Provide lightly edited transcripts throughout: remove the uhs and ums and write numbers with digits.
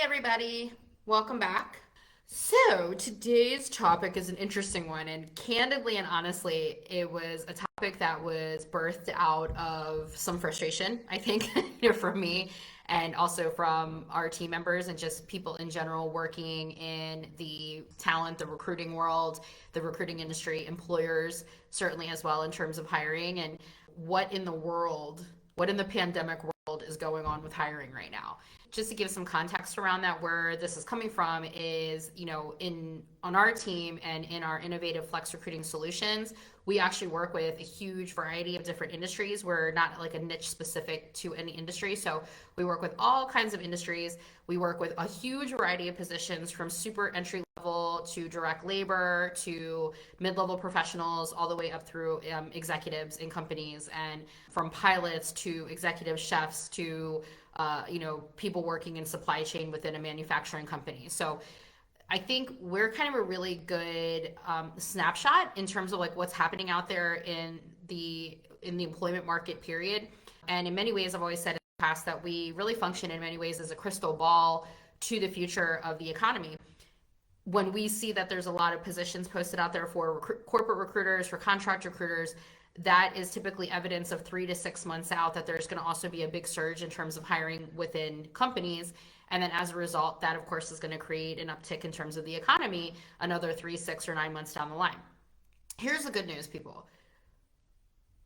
everybody. Welcome back. So, today's topic is an interesting one, and candidly and honestly, it was a topic that was birthed out of some frustration, I think, from me and also from our team members and just people in general working in the talent, the recruiting world, the recruiting industry, employers, certainly as well in terms of hiring and what in the world, what in the pandemic world is going on with hiring right now. Just to give some context around that, where this is coming from is, in on our team and in our innovative flex recruiting solutions, we actually work with a huge variety of different industries. We're not like a niche specific to any industry. So we work with all kinds of industries. We work with a huge variety of positions from super entry level to direct labor to mid-level professionals all the way up through executives in companies, and from pilots to executive chefs to people working in supply chain within a manufacturing company. So I think we're kind of a really good snapshot in terms of like what's happening out there in the employment market period. And in many ways, I've always said in the past that we really function in many ways as a crystal ball to the future of the economy. When we see that there's a lot of positions posted out there for corporate recruiters, for contract recruiters, that is typically evidence of 3 to 6 months out that there's going to also be a big surge in terms of hiring within companies. And then as a result, that of course is going to create an uptick in terms of the economy another 3, 6, or 9 months down the line. Here's the good news, people.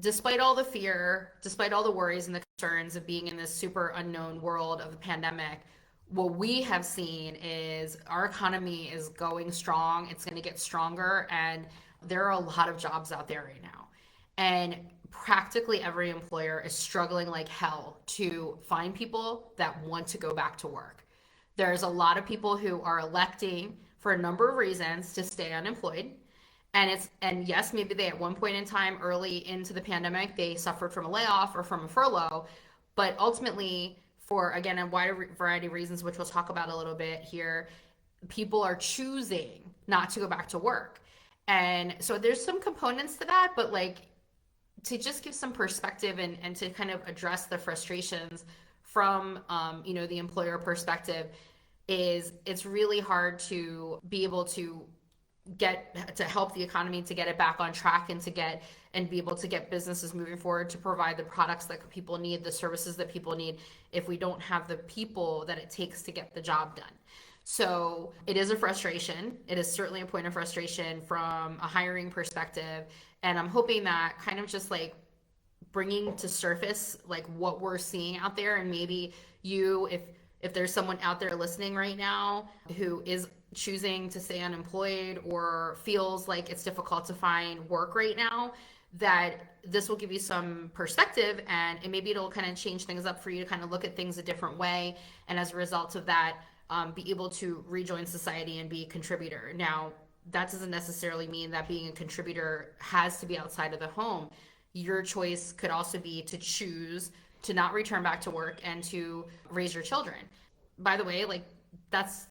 Despite all the fear, despite all the worries and the concerns of being in this super unknown world of the pandemic, what we have seen is our economy is going strong. It's going to get stronger, and there are a lot of jobs out there right now. And practically every employer is struggling like hell to find people that want to go back to work. There's a lot of people who are electing for a number of reasons to stay unemployed. And yes, maybe they at one point in time early into the pandemic, they suffered from a layoff or from a furlough, but ultimately for again a wide variety of reasons, which we'll talk about a little bit here, people are choosing not to go back to work. And so there's some components to that, but like to just give some perspective and to kind of address the frustrations from the employer perspective, is it's really hard to be able to get to help the economy to get it back on track and be able to get businesses moving forward to provide the products that people need, the services that people need, if we don't have the people that it takes to get the job done. So it is a frustration. It is certainly a point of frustration from a hiring perspective. And I'm hoping that kind of just like bringing to surface like what we're seeing out there, and maybe if there's someone out there listening right now who is choosing to stay unemployed or feels like it's difficult to find work right now, that this will give you some perspective, and maybe it'll kind of change things up for you to kind of look at things a different way. And as a result of that, be able to rejoin society and be a contributor. Now, that doesn't necessarily mean that being a contributor has to be outside of the home. Your choice could also be to choose to not return back to work and to raise your children. By the way, like that's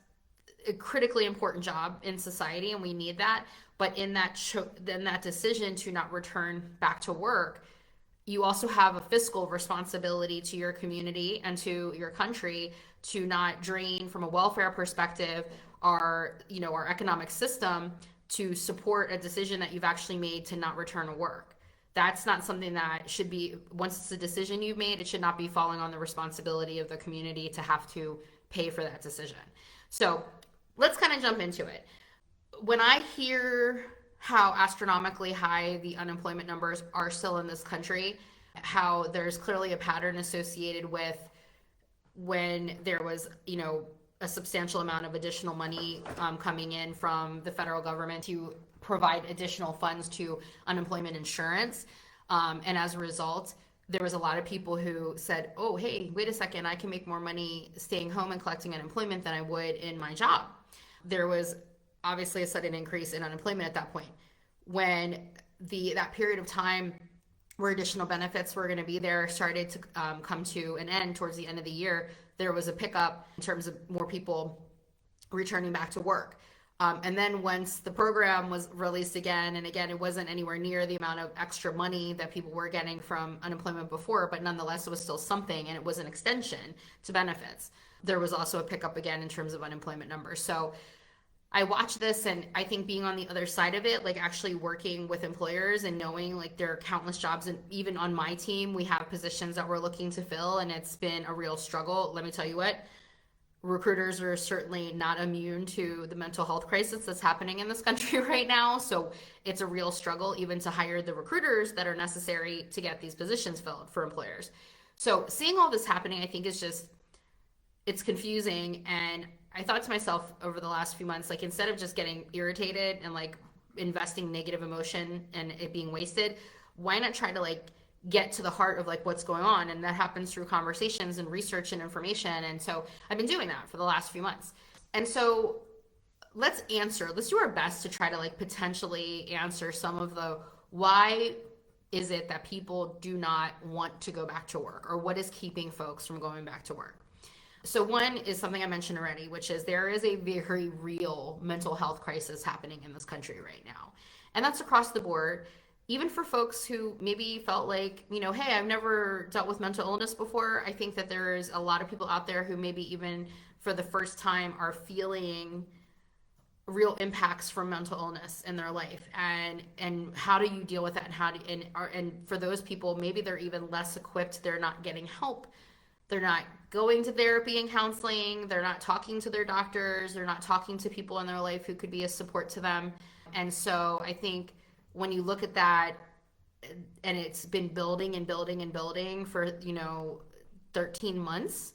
a critically important job in society, and we need that. But in that decision to not return back to work, you also have a fiscal responsibility to your community and to your country to not drain from a welfare perspective our economic system to support a decision that you've actually made to not return to work. That's not something that should be, once it's a decision you've made, it should not be falling on the responsibility of the community to have to pay for that decision. So let's kind of jump into it. When I hear how astronomically high the unemployment numbers are still in this country, how there's clearly a pattern associated with when there was, a substantial amount of additional money coming in from the federal government to provide additional funds to unemployment insurance. And as a result, there was a lot of people who said, oh, hey, wait a second, I can make more money staying home and collecting unemployment than I would in my job. There was obviously a sudden increase in unemployment at that point. When that period of time where additional benefits were going to be there started to come to an end towards the end of the year, there was a pickup in terms of more people returning back to work. And then once the program was released again, and again, it wasn't anywhere near the amount of extra money that people were getting from unemployment before, but nonetheless, it was still something, and it was an extension to benefits. there was also a pickup again in terms of unemployment numbers. So I watch this, and I think being on the other side of it, like actually working with employers and knowing like there are countless jobs, and even on my team, we have positions that we're looking to fill, and it's been a real struggle. Let me tell you what, recruiters are certainly not immune to the mental health crisis that's happening in this country right now. So it's a real struggle even to hire the recruiters that are necessary to get these positions filled for employers. So seeing all this happening, I think is just, it's confusing. And I thought to myself over the last few months, like instead of just getting irritated and like investing negative emotion and it being wasted, why not try to like get to the heart of like what's going on? And that happens through conversations and research and information. And so I've been doing that for the last few months. And so let's do our best to try to like potentially answer some of the why is it that people do not want to go back to work, or what is keeping folks from going back to work. So one is something I mentioned already, which is there is a very real mental health crisis happening in this country right now. And that's across the board, even for folks who maybe felt like, hey, I've never dealt with mental illness before. I think that there's a lot of people out there who maybe even for the first time are feeling real impacts from mental illness in their life, and how do you deal with that, and and for those people, maybe they're even less equipped. They're not getting help. They're not going to therapy and counseling. They're not talking to their doctors. They're not talking to people in their life who could be a support to them. And so I think when you look at that, and it's been building and building and building for, 13 months,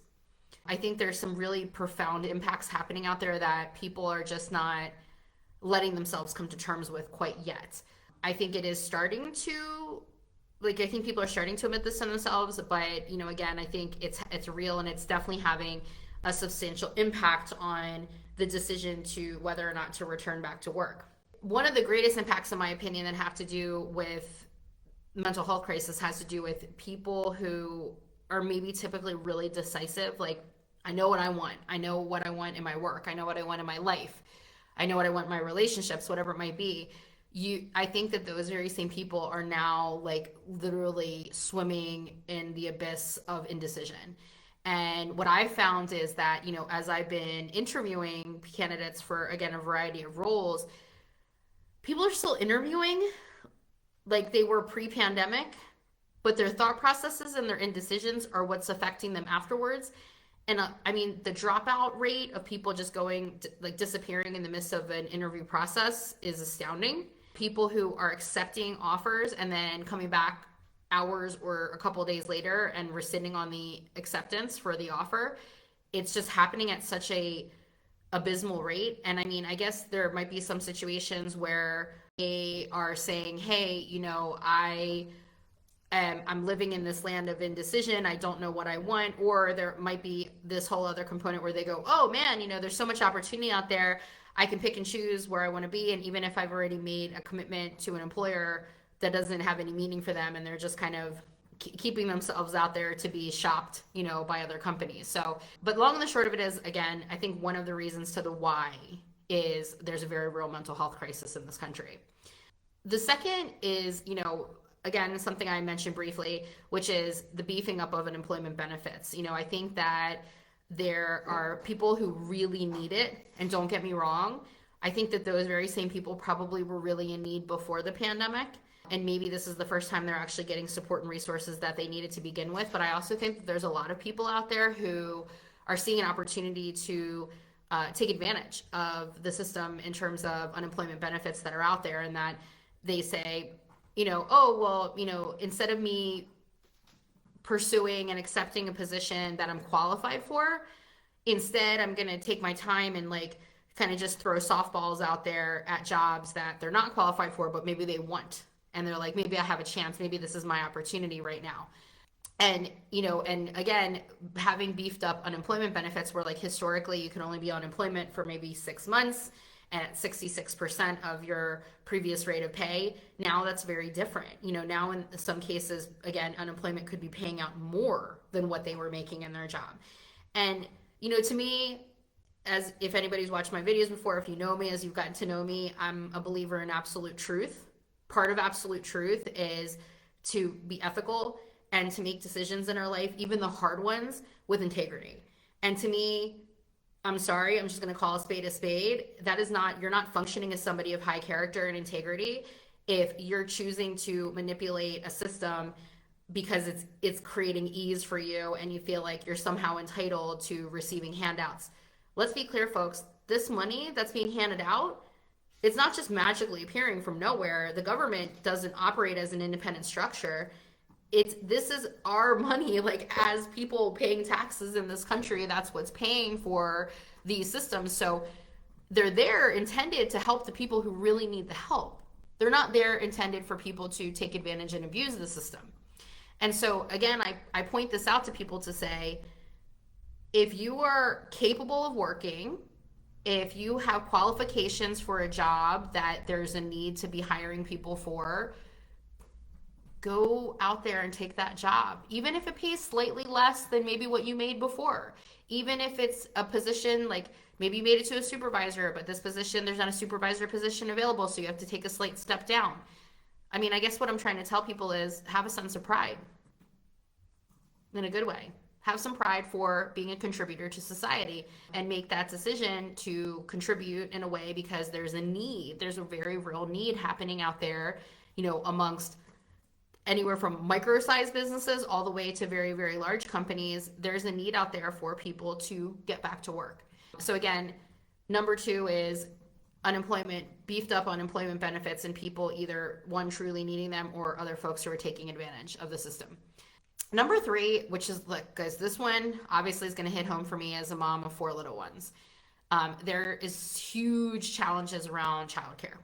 I think there's some really profound impacts happening out there that people are just not letting themselves come to terms with quite yet. I think it is starting to, I think people are starting to admit this to themselves, but again, I think it's real, and it's definitely having a substantial impact on the decision to whether or not to return back to work. One of the greatest impacts, in my opinion, that have to do with mental health crisis has to do with people who are maybe typically really decisive. Like, I know what I want. I know what I want in my work. I know what I want in my life. I know what I want in my relationships, whatever it might be. I think that those very same people are now like literally swimming in the abyss of indecision. And what I found is that, as I've been interviewing candidates for, again, a variety of roles, people are still interviewing like they were pre-pandemic, but their thought processes and their indecisions are what's affecting them afterwards. And the dropout rate of people just going, like disappearing in the midst of an interview process is astounding. People who are accepting offers and then coming back hours or a couple of days later and rescinding on the acceptance for the offer, it's just happening at such a abysmal rate. And I guess there might be some situations where they are saying, hey, I'm living in this land of indecision. I don't know what I want. Or there might be this whole other component where they go, oh man, there's so much opportunity out there. I can pick and choose where I want to be. And even if I've already made a commitment to an employer, that doesn't have any meaning for them. And they're just kind of keeping themselves out there to be shopped, by other companies. So, but long and the short of it is, again, I think one of the reasons to the why is there's a very real mental health crisis in this country. The second is, again, something I mentioned briefly, which is the beefing up of unemployment benefits. I think that there are people who really need it, and don't get me wrong, I think that those very same people probably were really in need before the pandemic, and maybe this is the first time they're actually getting support and resources that they needed to begin with. But I also think that there's a lot of people out there who are seeing an opportunity to take advantage of the system in terms of unemployment benefits that are out there, and that they say, instead of me pursuing and accepting a position that I'm qualified for, instead I'm going to take my time and like kind of just throw softballs out there at jobs that they're not qualified for, but maybe they want. And they're like, maybe I have a chance. Maybe this is my opportunity right now. And, and again, having beefed up unemployment benefits where like historically you can only be on unemployment for maybe 6 months and at 66% of your previous rate of pay. Now that's very different. Now in some cases, again, unemployment could be paying out more than what they were making in their job. And, to me, as if anybody's watched my videos before, if you know me, as you've gotten to know me, I'm a believer in absolute truth. Part of absolute truth is to be ethical and to make decisions in our life, even the hard ones, with integrity. And to me, I'm sorry, I'm just going to call a spade a spade. That is not, you're not functioning as somebody of high character and integrity if you're choosing to manipulate a system because it's creating ease for you and you feel like you're somehow entitled to receiving handouts. Let's be clear, folks. This money that's being handed out, it's not just magically appearing from nowhere. The government doesn't operate as an independent structure. This is our money, like as people paying taxes in this country, that's what's paying for these systems. So they're there intended to help the people who really need the help. They're not there intended for people to take advantage and abuse the system. And so again, I point this out to people to say, if you are capable of working, if you have qualifications for a job that there's a need to be hiring people for, go out there and take that job, even if it pays slightly less than maybe what you made before. Even if it's a position like maybe you made it to a supervisor, but this position, there's not a supervisor position available, so you have to take a slight step down. I mean, I guess what I'm trying to tell people is have a sense of pride in a good way. Have some pride for being a contributor to society and make that decision to contribute in a way because there's a need. There's a very real need happening out there, amongst anywhere from micro-sized businesses all the way to very, very large companies. There's a need out there for people to get back to work. So again, number two is unemployment, beefed up unemployment benefits, and people either one truly needing them or other folks who are taking advantage of the system. Number three, which is, look, guys, this one obviously is going to hit home for me as a mom of 4 little ones. There is huge challenges around childcare,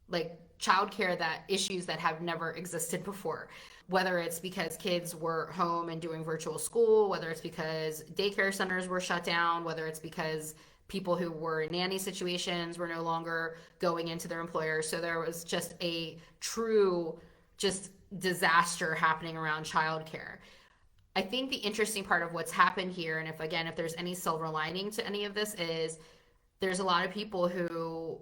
like childcare that issues that have never existed before. Whether it's because kids were home and doing virtual school, whether it's because daycare centers were shut down, whether it's because people who were in nanny situations were no longer going into their employers. So there was just a true just disaster happening around childcare. I think the interesting part of what's happened here, and if there's any silver lining to any of this, is there's a lot of people who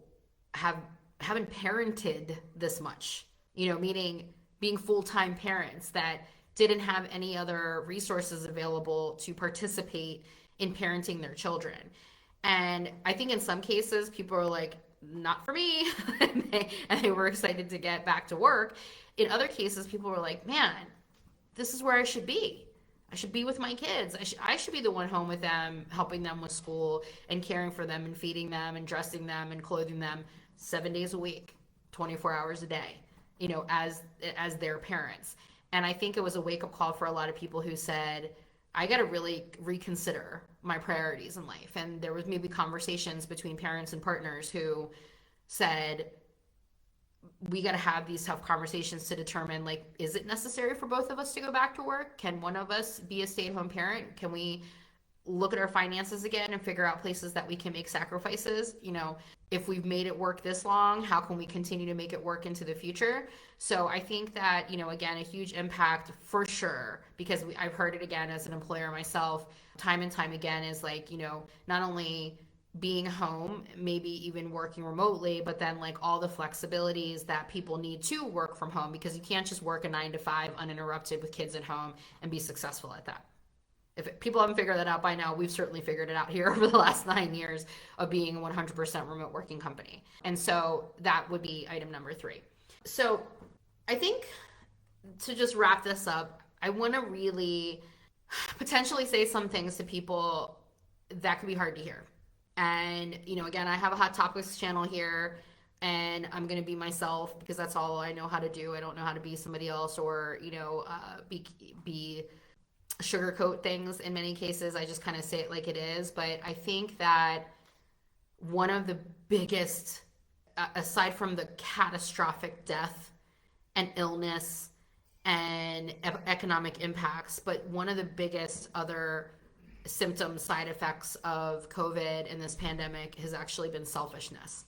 haven't parented this much, meaning being full-time parents that didn't have any other resources available to participate in parenting their children. And I think in some cases people are like, not for me, and they were excited to get back to work. In other cases, people were like, man, this is where I should be. I should be with my kids. I should be the one home with them, helping them with school and caring for them and feeding them and dressing them and clothing them 7 days a week, 24 hours a day, as their parents. And I think it was a wake-up call for a lot of people who said, I got to really reconsider my priorities in life. And there was maybe conversations between parents and partners who said, we got to have these tough conversations to determine, like, is it necessary for both of us to go back to work? Can one of us be a stay-at-home parent? Can we look at our finances again and figure out places that we can make sacrifices? If we've made it work this long, how can we continue to make it work into the future? So I think that, again, a huge impact for sure, because I've heard it again as an employer myself, time and time again, is like, not only being home, maybe even working remotely, but then like all the flexibilities that people need to work from home, because you can't just work a 9 to 5 uninterrupted with kids at home and be successful at that. If people haven't figured that out by now, we've certainly figured it out here over the last 9 years of being a 100% remote working company. And so that would be item number 3. So I think to just wrap this up, I want to really potentially say some things to people that could be hard to hear. And, again, I have a Hot Topics channel here, and I'm going to be myself because that's all I know how to do. I don't know how to be somebody else or, be sugarcoat things in many cases. I just kind of say it like it is. But I think that one of the biggest, aside from the catastrophic death and illness and economic impacts, but one of the biggest other symptoms, side effects of COVID and this pandemic has actually been selfishness.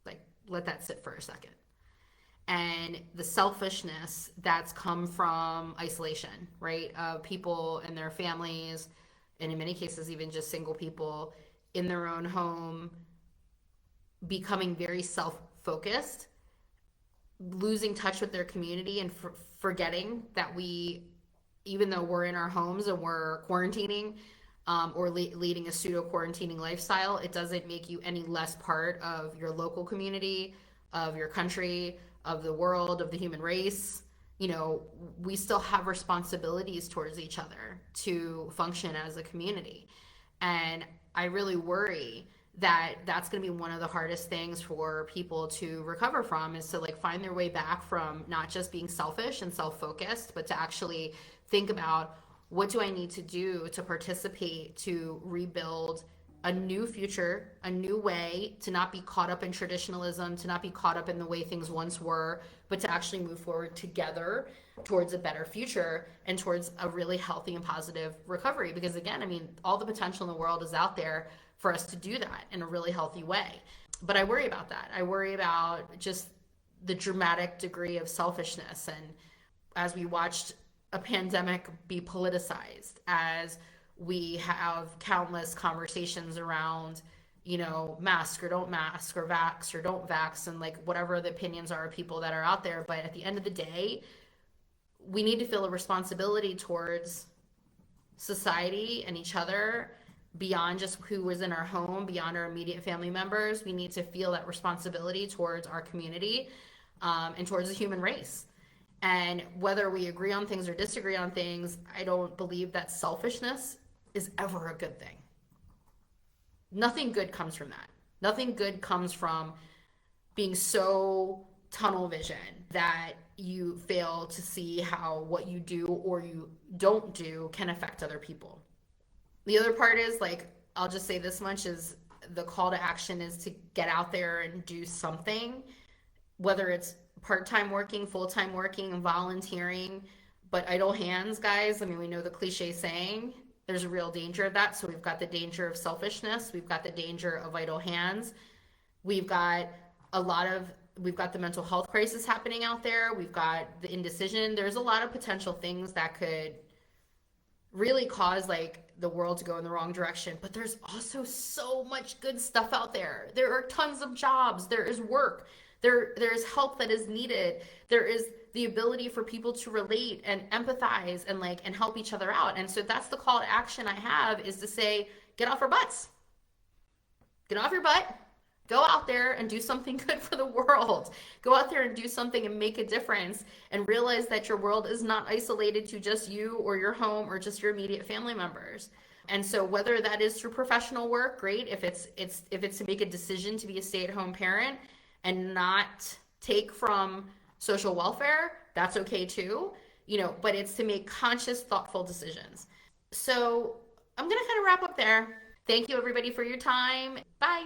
Like, let that sit for a second. And the selfishness that's come from isolation, right? Of people and their families, and in many cases, even just single people in their own home, becoming very self-focused, losing touch with their community and forgetting that we even though we're in our homes and we're quarantining, or leading a pseudo quarantining lifestyle, it doesn't make you any less part of your local community, of your country, of the world, of the human race. You know, we still have responsibilities towards each other to function as a community. And I really worry that that's going to be one of the hardest things for people to recover from, is to like find their way back from not just being selfish and self-focused, but to actually think about, what do I need to do to participate to rebuild a new future, a new way, to not be caught up in traditionalism, to not be caught up in the way things once were, but to actually move forward together towards a better future and towards a really healthy and positive recovery. Because again, I mean, all the potential in the world is out there for us to do that in a really healthy way. But I worry about that. I worry about just the dramatic degree of selfishness. And as we watched a pandemic be politicized, as we have countless conversations around, you know, mask or don't mask, or vax or don't vax, and like whatever the opinions are of people that are out there. But at the end of the day, we need to feel a responsibility towards society and each other, beyond just who was in our home, beyond our immediate family members. We need to feel that responsibility towards our community, and towards the human race. And whether we agree on things or disagree on things, I don't believe that selfishness is ever a good thing. Nothing good comes from that. Nothing good comes from being so tunnel vision that you fail to see how what you do or you don't do can affect other people. The other part is, like, I'll just say this much, is the call to action is to get out there and do something, whether it's part-time working, full-time working, volunteering. But idle hands, guys, I mean, we know the cliche saying, there's a real danger of that. So we've got the danger of selfishness, we've got the danger of idle hands, we've got we've got the mental health crisis happening out there, we've got the indecision. There's a lot of potential things that could really cause like the world to go in the wrong direction. But there's also so much good stuff out there. There are tons of jobs, there is work, there's help that is needed, there is the ability for people to relate and empathize and like and help each other out. And so that's the call to action I have, is to say, get off our butts, get off your butt, go out there and do something good for the world. Go out there and do something and make a difference, and realize that your world is not isolated to just you or your home or just your immediate family members. And so whether that is through professional work, great. If it's to make a decision to be a stay-at-home parent and not take from social welfare, that's okay too. You know, but it's to make conscious, thoughtful decisions. So I'm going to kind of wrap up there. Thank you everybody for your time. Bye.